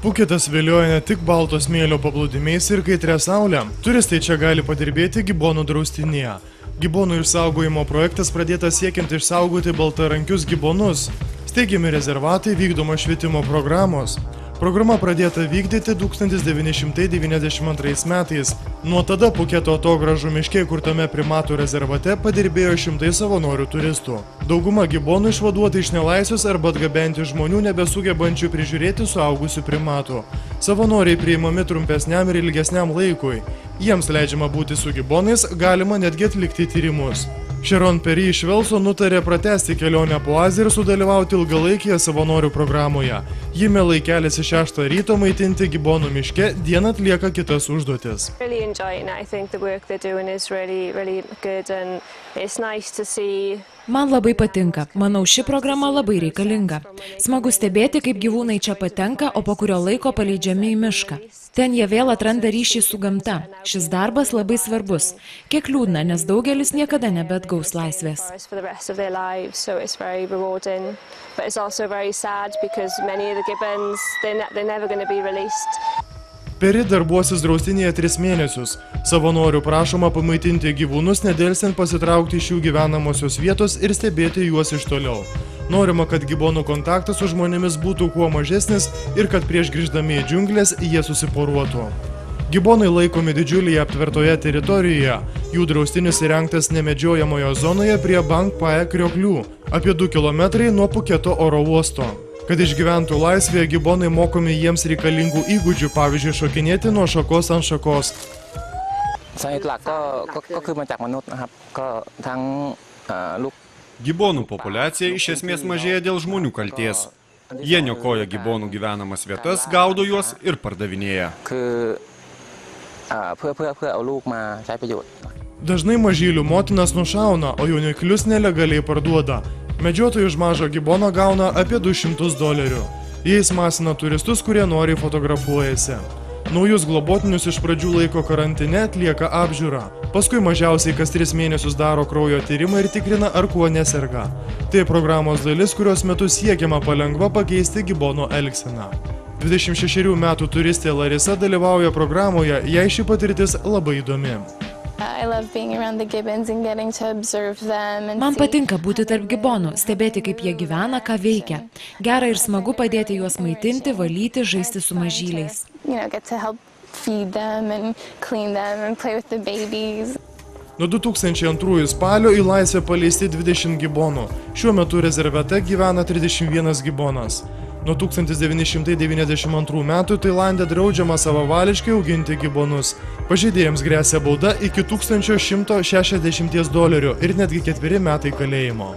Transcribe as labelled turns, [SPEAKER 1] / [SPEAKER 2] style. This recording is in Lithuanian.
[SPEAKER 1] Puketas vilioja ne tik balto smėlio paplūdimiais ir kaitria saulė. Turistai čia gali padirbėti Gibonų draustinyje. Gibonų išsaugojimo projektas pradėtas siekiant išsaugoti baltarankius gibonus. Steigiami rezervatai, vykdoma švietimo programos. Programa pradėta vykdyti 1992 metais. Nuo tada Puketo atogražų miške įkurtame primatų rezervate padirbėjo šimtai savanorių turistų. Dauguma gibonų išvaduota iš nelaisvės arba atgabenti žmonių nebesugebančių prižiūrėti suaugusių primatų. Savanoriai priimami trumpesniam ir ilgesniam laikui. Jiems leidžiama būti su gibonais, galima netgi atlikti tyrimus. Sharon Perry iš Velso nutarė pratęsti kelionę po Aziją ir sudalyvauti ilgalaikėje savanorių programoje. Ji mielai keliasi 6 ryto maitinti gibonų miške, dieną atlieka kitas užduotis.
[SPEAKER 2] Man labai patinka. Manau, ši programa labai reikalinga. Smagu stebėti, kaip gyvūnai čia patenka, o po kurio laiko paleidžiami į mišką. Ten jie vėl atranda ryšį su gamta. Šis darbas labai svarbus. Kiek liūdna, nes daugelis niekada nebeatgaus laisvės.
[SPEAKER 1] Perry darbuosis draustinėje 3 mėnesius. Savanorių prašoma pamaitinti gyvūnus, nedelsiant pasitraukti iš jų gyvenamosios vietos ir stebėti juos iš toliau. Norima, kad gibonų kontaktas su žmonėmis būtų kuo mažesnis ir kad prieš grįždami į džiunglės jie susiporuotų. Gibonai laikomi didžiulėje aptvertoje teritorijoje. Jų draustinis įrengtas nemedžiojamoje zonoje prie Bang Pae krioklių, apie 2 km nuo Puketo oro uosto. Kad išgyventų laisvėje, gibonai mokomi jiems reikalingų įgūdžių, pavyzdžiui, šokinėti nuo šakos ant šakos.
[SPEAKER 3] Gibonų populiacija iš esmės mažėja dėl žmonių kalties. Jie niokoja gibonų gyvenamas vietas, gaudo juos ir pardavinėja.
[SPEAKER 1] Dažnai mažylių motinas nušauna, o jauniklius nelegaliai parduoda. Medžiotojai už mažą giboną gauna apie $200. Jais masina turistus, kurie noriai fotografuojasi. Naujus globotinius iš pradžių laiko karantine, atlieka apžiūrą. Paskui mažiausiai kas 3 mėnesius daro kraujo tyrimą ir tikrina, ar kuo neserga. Tai programos dalis, kurios metu siekiama palengva pakeisti gibono elgseną. 26 metų turistė Larisa dalyvauja programoje, jai ši patirtis labai įdomi.
[SPEAKER 2] Man patinka būti tarp gibonų, stebėti, kaip jie gyvena, ką veikia. Gera ir smagu padėti juos maitinti, valyti, žaisti su mažyliais.
[SPEAKER 1] Nuo 2002 spalio į laisvę paleisti 20 gibonų. Šiuo metu rezervate gyvena 31 gibonas. Nuo 1992 metų Tailande draudžiama savavališkai auginti gibonus. Pažeidėjams gresia bauda iki $1160 ir netgi 4 metai kalėjimo.